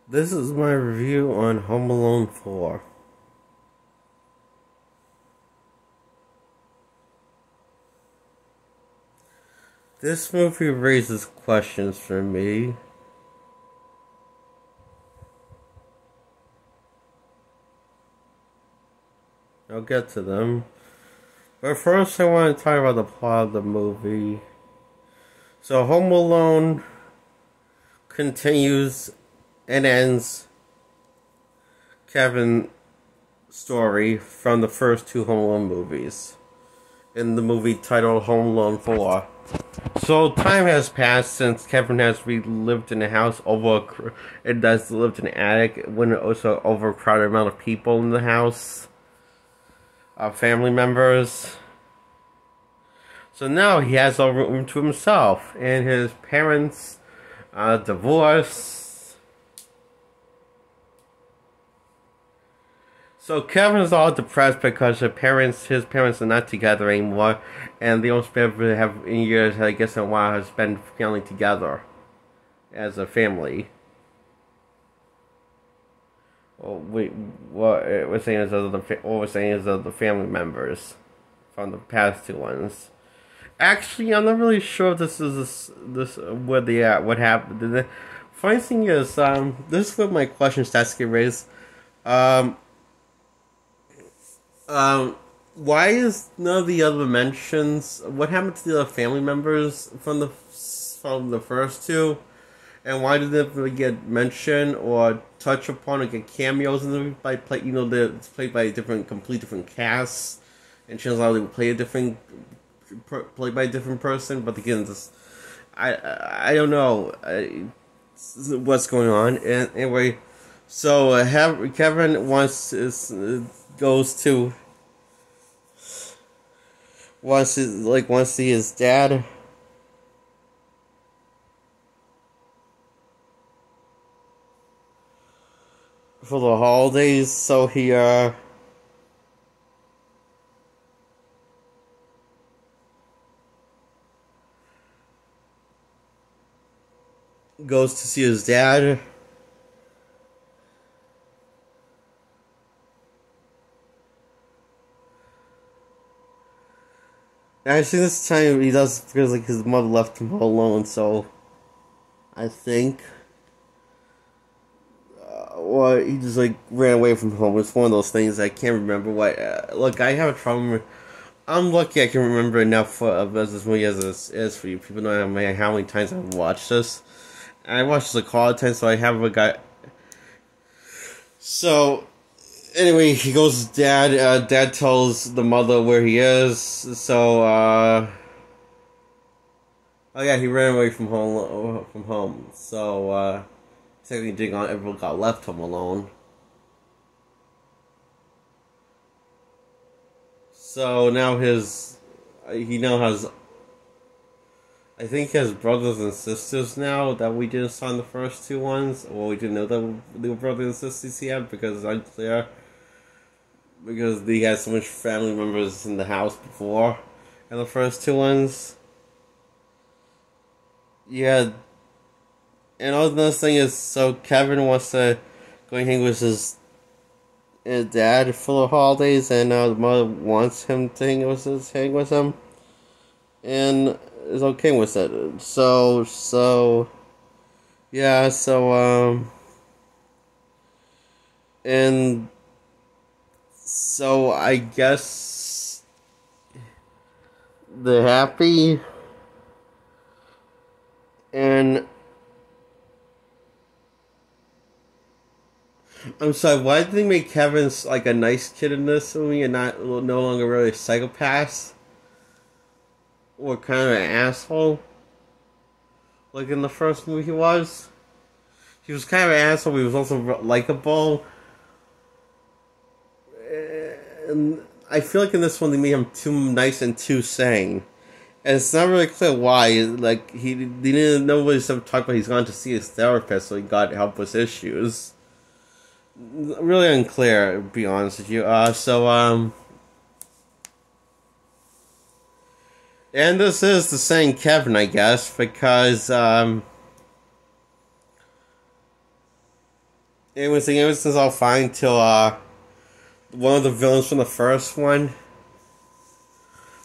This is my review on Home Alone 4. This movie raises questions for me. I'll get to them. But first I want to talk about the plot of the movie. So Home Alone continues and ends Kevin's story from the first two Home Alone movies, in the movie titled Home Alone 4. So time has passed since Kevin has lived in a house it does lived in an attic when it also overcrowded amount of people in the house, family members. So now he has a room to himself, and his parents divorced. So Kevin is all depressed because his parents are not together anymore, and they don't have in years, I guess, in a while, has spent family together as a family. Well, what we're saying is the family members from the past two ones. Actually, I'm not really sure if this is this where they at. What happened? The funny thing is, this is where my question starts to get raised. Why is none of the other mentions? What happened to the other family members from the first two? And why did they get mentioned or touch upon or get cameos in the by play? You know, it's played by complete different casts, and chances are they would play played by a different person. But again, I don't know what's going on. And anyway, so Kevin goes to wants to see his dad. For the holidays, so he goes to see his dad. And I think this time he does because his mother left him alone, so I think or he just ran away from home. It's one of those things I can't remember what. Look, I have a trouble. I'm lucky I can remember enough of this movie as this is for you. People know how many times I've watched this. And I watched this a couple of times, so I have a guy. So anyway, he goes. Dad tells the mother where he is. So oh yeah, he ran away from home. So technically, everyone got left home alone. So now he now has, I think he has brothers and sisters now that we didn't saw in the first two ones. Well, we didn't know that they were brothers and sisters he had because it's unclear. Because he had so much family members in the house before in the first two ones. Yeah. And another thing is, so Kevin wants to go and hang with his dad for the holidays, and the mother wants him to hang with him, and is okay with it. Yeah, and so I guess they're happy, and I'm sorry, why did they make Kevin a nice kid in this movie and no longer really a psychopath? Or kind of an asshole? Like in the first movie he was? He was kind of an asshole, but he was also likable. And I feel like in this one they made him too nice and too sane. And it's not really clear why. He didn't know what he's talking about. He's gone to see his therapist so he got help with issues. Really unclear, to be honest with you. And this is the same Kevin, I guess, because It was all fine till one of the villains from the first one,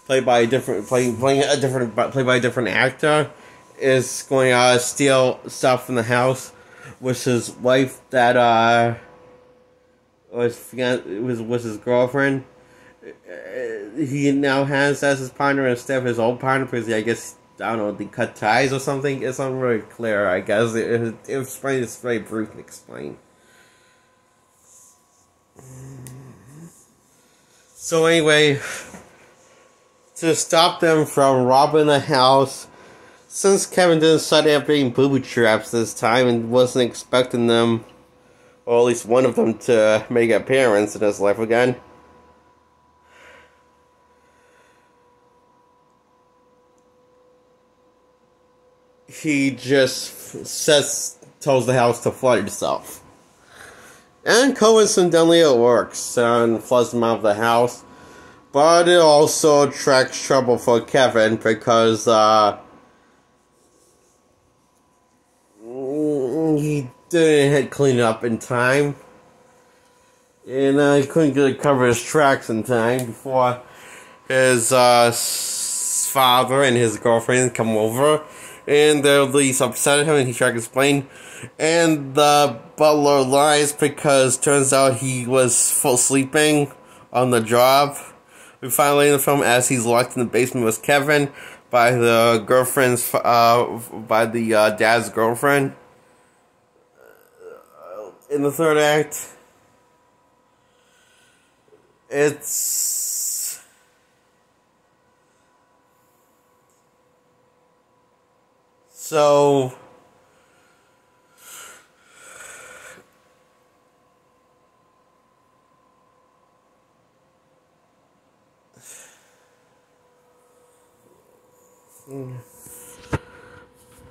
played by a different actor, is going to steal stuff from the house, with his wife that was his girlfriend. He now has as his partner instead of his old partner because I guess I don't know they cut ties or something. It's not really clear. I guess it's very brief and explained. So anyway, to stop them from robbing the house, since Kevin didn't start being booby traps this time and wasn't expecting them, or at least one of them, to make an appearance in his life again, he just tells the house to flood itself. And coincidentally it works and floods them out of the house. But it also attracts trouble for Kevin because he didn't clean it up in time. And he couldn't really cover his tracks in time before his father and his girlfriend come over. And they're at least upset at him and he tried to explain. And the butler lies because turns out he was full sleeping on the job. We find later in the film as he's locked in the basement with Kevin by the girlfriend's, by the dad's girlfriend. In the third act, it's so.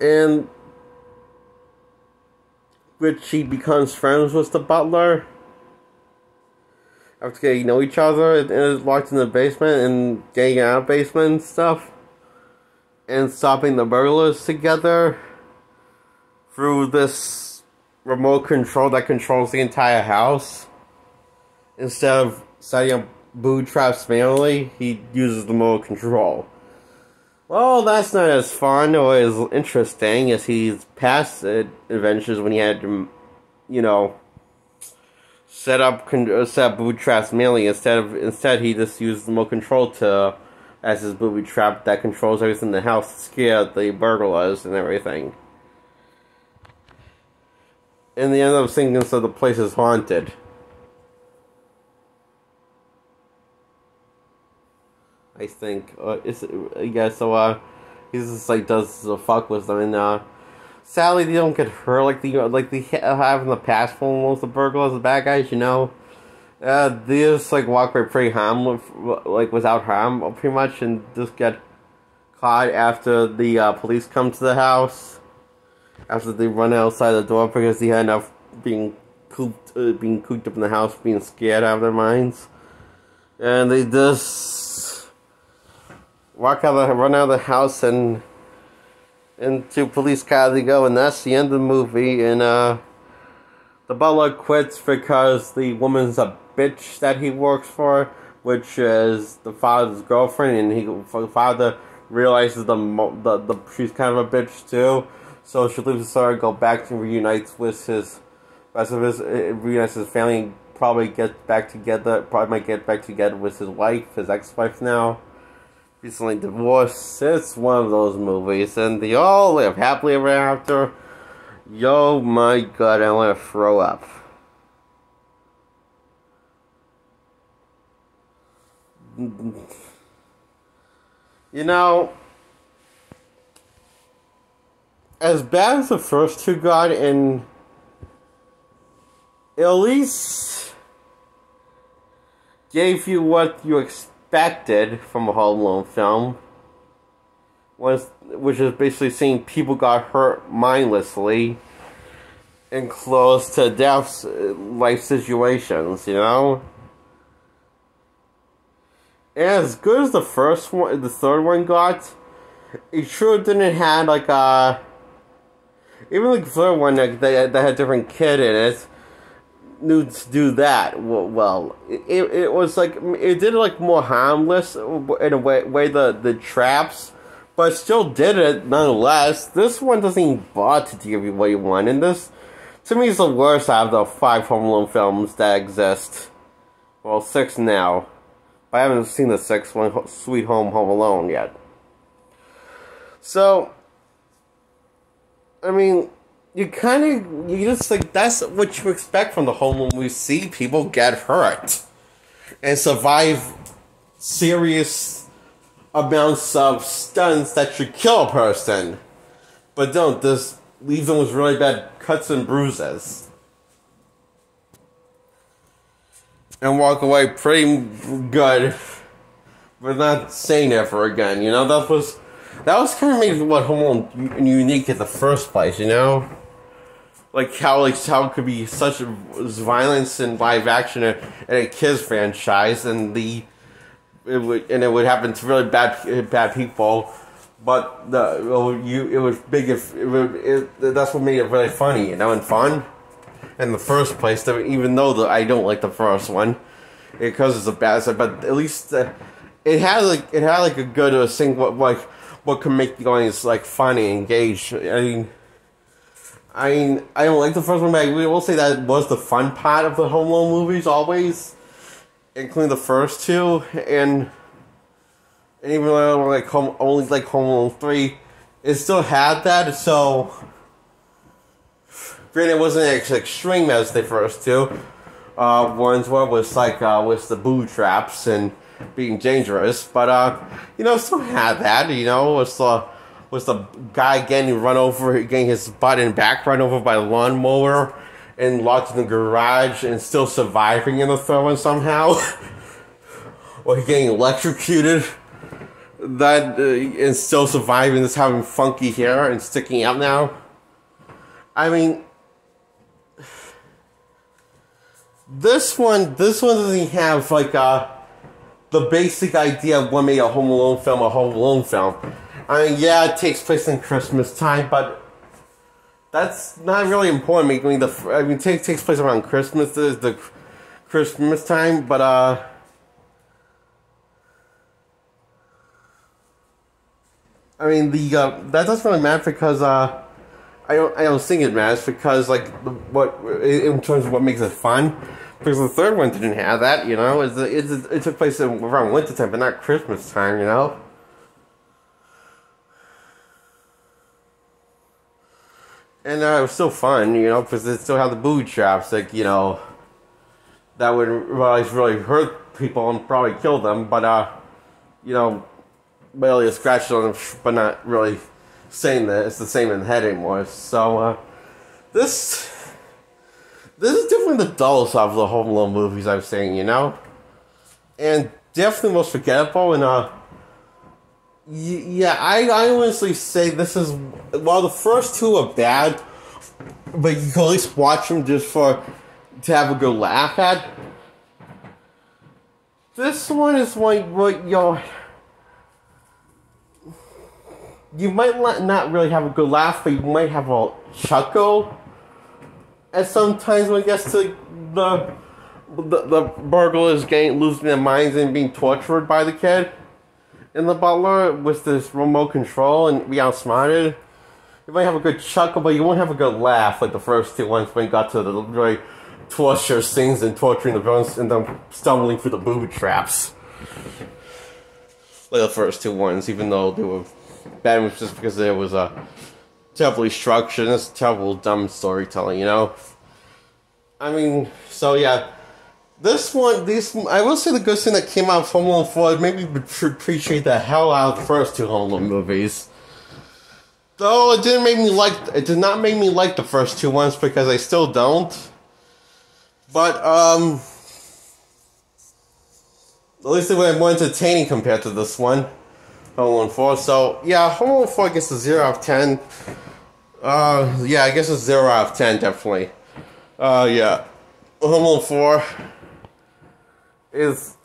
And which he becomes friends with the butler after getting to know each other and is locked in the basement and getting out of the basement and stuff and stopping the burglars together through this remote control that controls the entire house. Instead of setting up booby traps manually, he uses the remote control. Well, that's not as fun or as interesting as his past adventures when he had to, set up booby traps manually. Instead he just used the remote control as his booby trap that controls everything in the house to scare the burglars and everything. And they end up thinking so the place is haunted. I think, he's just does the fuck with them, and sadly they don't get hurt like they have in the past for most of the burglars, the bad guys, they just walk away pretty harmless, without harm, pretty much, and just get caught after the police come to the house, after they run outside the door because they had enough being cooped up in the house, being scared out of their minds, and they just run out of the house and into police car they go, and that's the end of the movie. And the butler quits because the woman's a bitch that he works for, which is the father's girlfriend, and the father realizes she's kind of a bitch too, so she leaves the store, go back and reunites with reunites his family, and probably might get back together with his wife, his ex-wife now. Recently divorced. It's one of those movies, and they all live happily ever after. Yo, my God, I want to throw up. As bad as the first two got, and at least gave you what you expected from a Home Alone film, which is basically seeing people got hurt mindlessly in close to death life situations, And as good as the third one got, it sure didn't have even the third one that had a different kid in it. knew to do that well. It was like, it did like more harmless in a way the traps, but still did it nonetheless. This one doesn't even bother to give you what you want, and this, to me, is the worst out of the 5 Home Alone films that exist. Well, 6 now. I haven't seen the 6th one, Sweet Home Alone, yet. So, I mean, you just like, that's what you expect from the Home Alone movies. See people get hurt and survive serious amounts of stunts that should kill a person, but don't. This leaves them with really bad cuts and bruises, and walk away pretty good, but not saying it ever again. You know, that was kind of maybe what Home Alone unique in the first place. You know. Like how it could be such violence in live action in a kids franchise, and it would happen to really bad people, but it was big. That's what made it really funny, you know, and fun in the first place. Even though I don't like the first one, because it's a bad side, but at least it had a good thing. What can make you guys like funny, engaged. I mean, I don't like the first one, but I will say that was the fun part of the Home Alone movies, always, including the first 2, and even though I only like Home Alone 3, it still had that. So, granted, it wasn't as extreme as the first 2 ones were, with the booby traps and being dangerous, but you know, still had that. You know, was the guy getting his butt and back run over by a lawnmower and locked in the garage and still surviving in the third one somehow, or he getting electrocuted and still surviving, just having funky hair and sticking out now. I mean, this one doesn't have like the basic idea of what made a Home Alone film. I mean, yeah, it takes place in Christmas time, but that's not really important. It takes place around Christmas, the Christmas time, but I mean, that doesn't really matter, because I don't think it matters, because like in terms of what makes it fun, because the third one didn't have that. You know, it took place around winter time, but not Christmas time. You know. And it was still fun, you know, because it still had the booby traps, like, you know, that would really hurt people and probably kill them, but, you know, barely a scratch on them, but not really saying that it's the same in the head anymore. So, this is definitely the dullest of the Home Alone movies I've seen, you know? And definitely most forgettable, and, yeah, I honestly say this is, while the first 2 are bad, but you can at least watch them just to have a good laugh at. This one is what you might not really have a good laugh, but you might have a chuckle at sometimes when it gets to the burglars losing their minds and being tortured by the kid. And the butler with this remote control and be outsmarted. You might have a good chuckle, but you won't have a good laugh like the first 2 ones when you got to the really torturous things and torturing the villains and them stumbling through the booby traps. Like the first 2 ones, even though they were bad, just because there was a terribly structured and it's terrible dumb storytelling, you know? I mean, so yeah. I will say the good thing that came out of Home Alone 4 made me appreciate the hell out of the first 2 Home Alone movies. Though it did not make me like the first 2 ones, because I still don't. But at least they were more entertaining compared to this one, Home Alone 4. So yeah, Home Alone 4 gets a 0 out of 10. Yeah, I guess it's 0 out of 10 definitely. Yeah, Home Alone 4. It's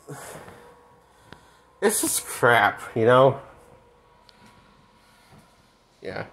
just crap, you know? Yeah.